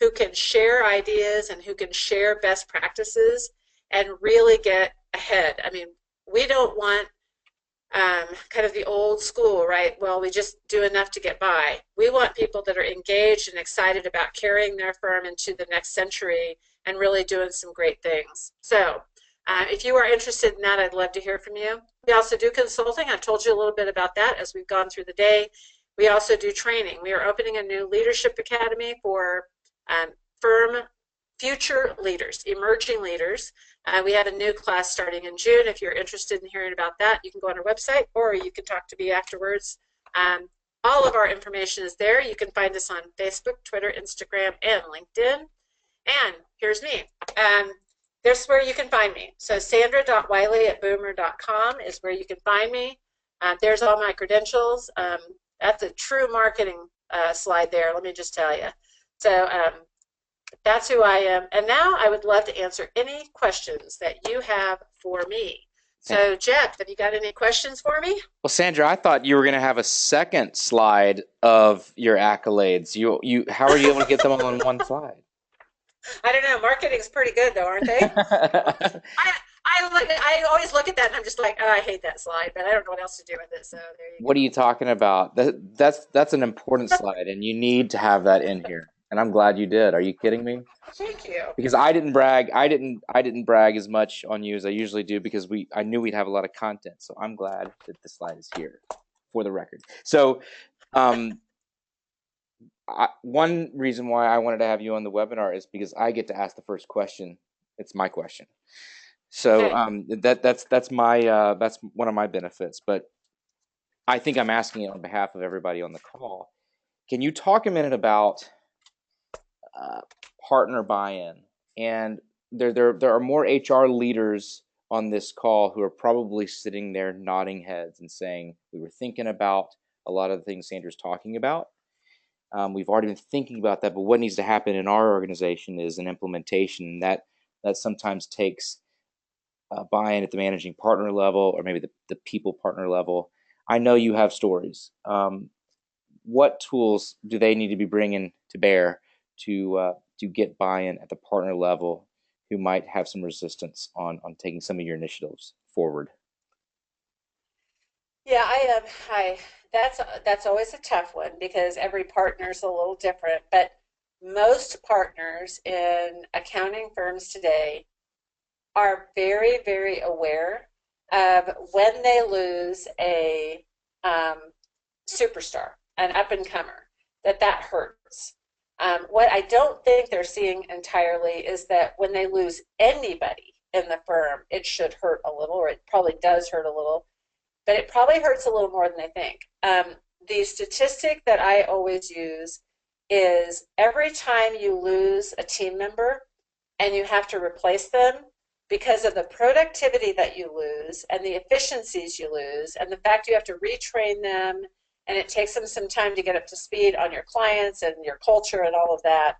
who can share ideas and who can share best practices and really get ahead. I mean, we don't want kind of the old school, right? Well, we just do enough to get by. We want people that are engaged and excited about carrying their firm into the next century and really doing some great things. So if you are interested in that, I'd love to hear from you. We also do consulting. I've told you a little bit about that as we've gone through the day. We also do training. We are opening a new leadership academy for firm future leaders, emerging leaders. We have a new class starting in June. If you're interested in hearing about that, you can go on our website or you can talk to me afterwards. All of our information is there. You can find us on Facebook, Twitter, Instagram, and LinkedIn. And here's me. There's where you can find me. So sandra.wiley@boomer.com is where you can find me. There's all my credentials. That's a true marketing slide there, let me just tell you. So that's who I am. And now I would love to answer any questions that you have for me. So Jeff, have you got any questions for me? Well, Sandra, I thought you were going to have a second slide of your accolades. How are you able to get them all on one slide? I don't know. Marketing's pretty good though, aren't they? I always look at that and I'm just like, oh, I hate that slide, but I don't know what else to do with it. So there you go. What are you talking about? That's an important slide, and you need to have that in here. And I'm glad you did. Are you kidding me? Thank you. Because I didn't brag. I didn't brag as much on you as I usually do because I knew we'd have a lot of content. So I'm glad that the slide is here for the record. So one reason why I wanted to have you on the webinar is because I get to ask the first question. It's my question. So that's one of my benefits. But I think I'm asking it on behalf of everybody on the call. Can you talk a minute about partner buy-in? And there are more HR leaders on this call who are probably sitting there nodding heads and saying, we were thinking about a lot of the things Sandra's talking about. We've already been thinking about that, but what needs to happen in our organization is an implementation that sometimes takes buy-in at the managing partner level or maybe the people partner level. I know you have stories. What tools do they need to be bringing to bear to get buy-in at the partner level who might have some resistance on taking some of your initiatives forward? Yeah, that's always a tough one because every partner is a little different, but most partners in accounting firms today are very, very aware of when they lose a superstar, an up-and-comer, that hurts. What I don't think they're seeing entirely is that when they lose anybody in the firm, it should hurt a little, or it probably does hurt a little, but it probably hurts a little more than they think. The statistic that I always use is every time you lose a team member and you have to replace them, because of the productivity that you lose and the efficiencies you lose and the fact you have to retrain them and it takes them some time to get up to speed on your clients and your culture and all of that,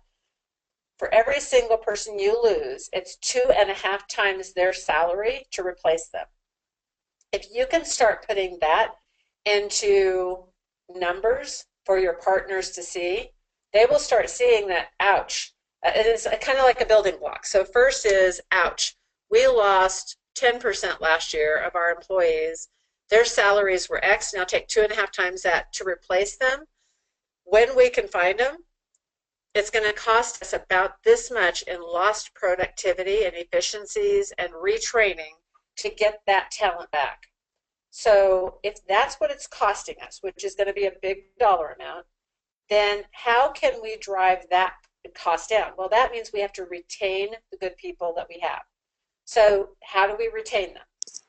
for every single person you lose, it's 2.5 times their salary to replace them. If you can start putting that into numbers for your partners to see, they will start seeing that, ouch. It is kind of like a building block. So first is, ouch. We lost 10% last year of our employees. Their salaries were X. Now take 2.5 times that to replace them. When we can find them, it's going to cost us about this much in lost productivity and efficiencies and retraining to get that talent back. So if that's what it's costing us, which is going to be a big dollar amount, then how can we drive that cost down? Well, that means we have to retain the good people that we have. So how do we retain them?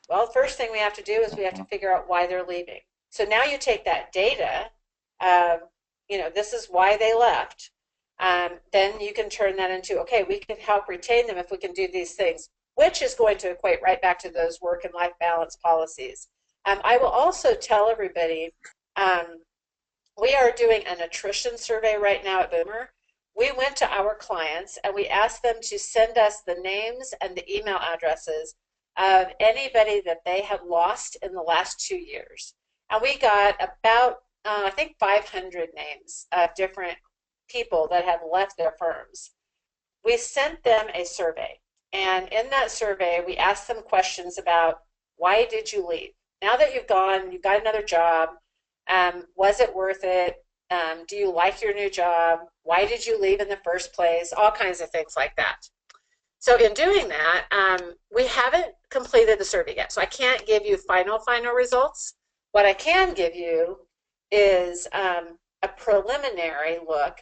Well, the first thing we have to do is we have to figure out why they're leaving. So now you take that data, this is why they left. Then you can turn that into, okay, we can help retain them if we can do these things, which is going to equate right back to those work and life balance policies. I will also tell everybody, we are doing an attrition survey right now at Boomer. We went to our clients and we asked them to send us the names and the email addresses of anybody that they have lost in the last 2 years. And we got about, I think 500 names of different people that have left their firms. We sent them a survey. And in that survey, we asked them questions about, why did you leave? Now that you've gone, you've got another job, was it worth it? Do you like your new job? Why did you leave in the first place? All kinds of things like that. So in doing that, we haven't completed the survey yet. So I can't give you final results. What I can give you is a preliminary look.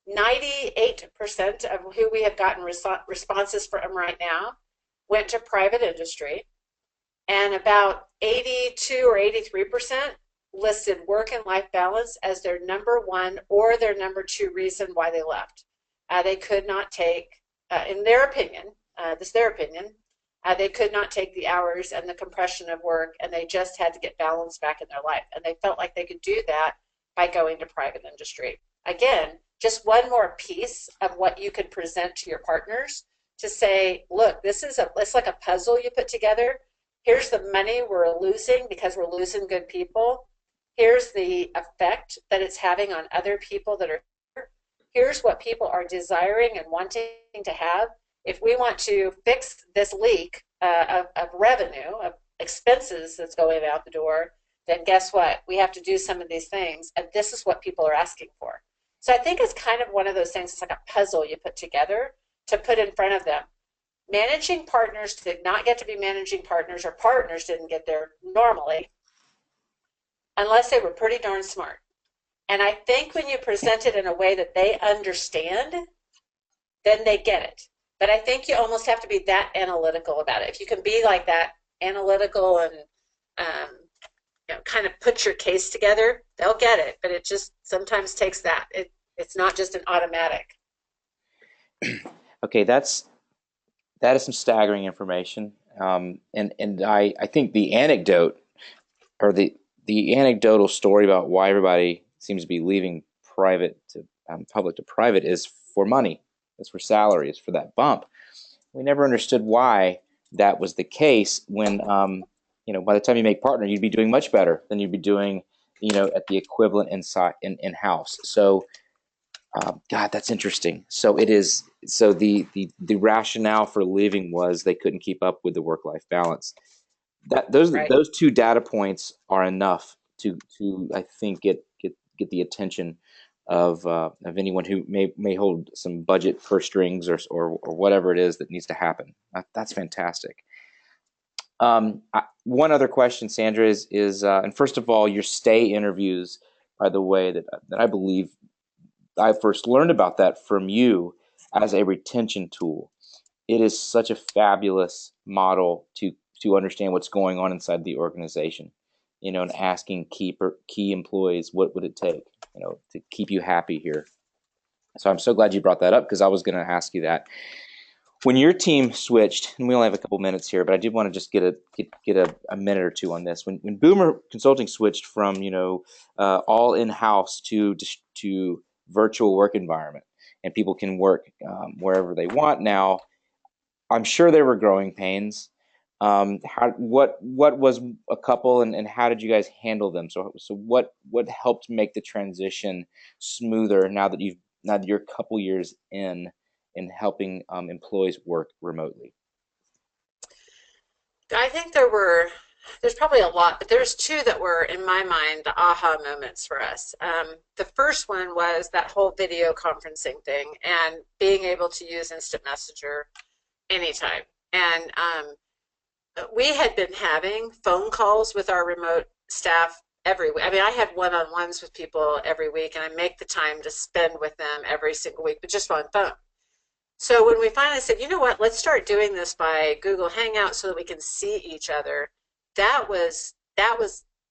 98% of who we have gotten responses from right now went to private industry, and about 82 or 83% listed work and life balance as their #1 or their #2 reason why they left. They could not take, in their opinion, this is their opinion, they could not take the hours and the compression of work, and they just had to get balance back in their life. And they felt like they could do that by going to private industry. Again, just one more piece of what you could present to your partners to say, look, it's like a puzzle you put together. Here's the money we're losing because we're losing good people. Here's the effect that it's having on other people that are here. Here's what people are desiring and wanting to have. If we want to fix this leak of revenue, of expenses that's going out the door, then guess what? We have to do some of these things, and this is what people are asking for. So I think it's kind of one of those things, it's like a puzzle you put together to put in front of them. Managing partners did not get to be managing partners, or partners didn't get there normally, unless they were pretty darn smart. And I think when you present it in a way that they understand, then they get it. But I think you almost have to be that analytical about it. If you can be like that analytical and kind of put your case together, they'll get it. But it just sometimes takes that. It's not just an automatic. Okay, that is some staggering information, and I think the anecdote, or the anecdotal story about why everybody seems to be leaving private to public to private is for money. It's for salary. It's for that bump. We never understood why that was the case when, by the time you make partner, you'd be doing much better than you'd be doing, at the equivalent in-house. So, God, that's interesting. So it is. So the rationale for leaving was they couldn't keep up with the work-life balance. Those two data points are enough to I think get the attention of anyone who may hold some budget purse strings or whatever it is that needs to happen. That's fantastic. One other question, Sandra, is and first of all, your stay interviews, by the way, that I believe I first learned about that from you as a retention tool. It is such a fabulous model to understand what's going on inside the organization, and asking key employees, what would it take, to keep you happy here. So I'm so glad you brought that up, because I was going to ask you that. When your team switched, and we only have a couple minutes here, but I did want to just get a minute or two on this. When Boomer Consulting switched from all in-house to virtual work environment, and people can work wherever they want now, I'm sure there were growing pains. What was a couple, and how did you guys handle them? So what helped make the transition smoother now that you're a couple years in helping employees work remotely? I think there's probably a lot, but there's two that were, in my mind, the aha moments for us. The first one was that whole video conferencing thing and being able to use Instant Messenger anytime. And we had been having phone calls with our remote staff every week. I mean, I had one-on-ones with people every week, and I make the time to spend with them every single week, but just on phone. So when we finally said, you know what, let's start doing this by Google Hangout so that we can see each other, that was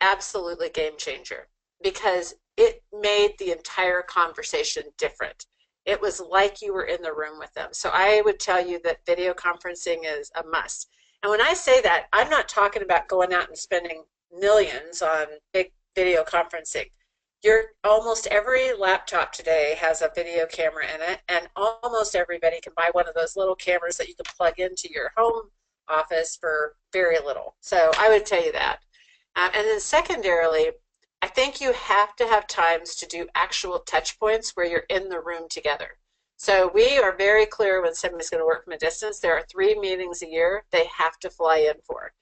absolutely game changer, because it made the entire conversation different. It was like you were in the room with them. So I would tell you that video conferencing is a must. And when I say that, I'm not talking about going out and spending millions on big video conferencing. Almost every laptop today has a video camera in it, and almost everybody can buy one of those little cameras that you can plug into your home office for very little. So I would tell you that. And then secondarily, I think you have to have times to do actual touch points where you're in the room together. So we are very clear when somebody's going to work from a distance. There are 3 meetings a year they have to fly in for.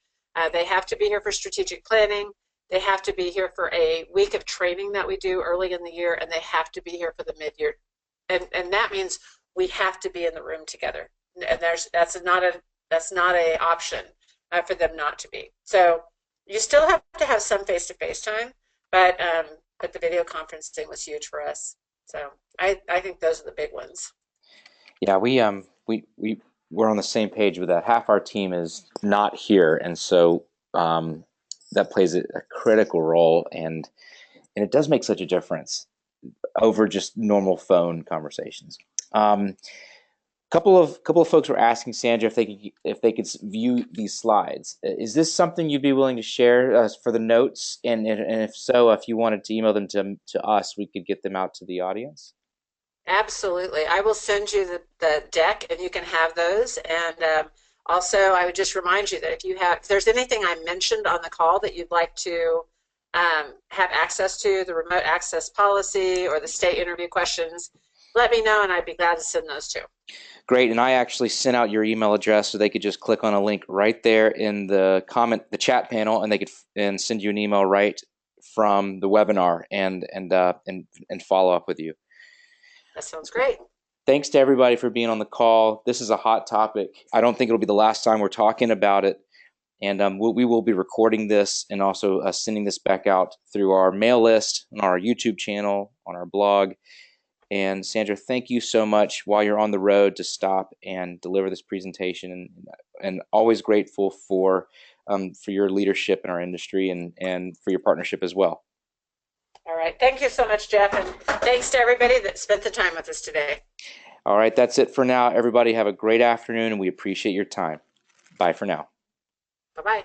They have to be here for strategic planning. They have to be here for a week of training that we do early in the year, and they have to be here for the mid-year. And that means we have to be in the room together. And that's not a option for them not to be. So you still have to have some face-to-face time, but the video conferencing was huge for us. So I think those are the big ones. Yeah, we're on the same page with that. Half our team is not here, and so that plays a critical role, and it does make such a difference over just normal phone conversations. Couple of folks were asking Sandra if they could view these slides. Is this something you'd be willing to share for the notes? And if so, if you wanted to email them to us, we could get them out to the audience. Absolutely. I will send you the deck and you can have those. And also, I would just remind you that if there's anything I mentioned on the call that you'd like to have access to, the remote access policy or the state interview questions, let me know and I'd be glad to send those too. Great, and I actually sent out your email address so they could just click on a link right there in the chat panel, and they could send you an email right from the webinar and follow up with you. That sounds great. Thanks to everybody for being on the call. This is a hot topic. I don't think it'll be the last time we're talking about it, and we will be recording this and also sending this back out through our mail list, on our YouTube channel, on our blog. And Sandra, thank you so much while you're on the road to stop and deliver this presentation, and always grateful for your leadership in our industry and for your partnership as well. All right. Thank you so much, Jeff. And thanks to everybody that spent the time with us today. All right. That's it for now. Everybody have a great afternoon, and we appreciate your time. Bye for now. Bye-bye.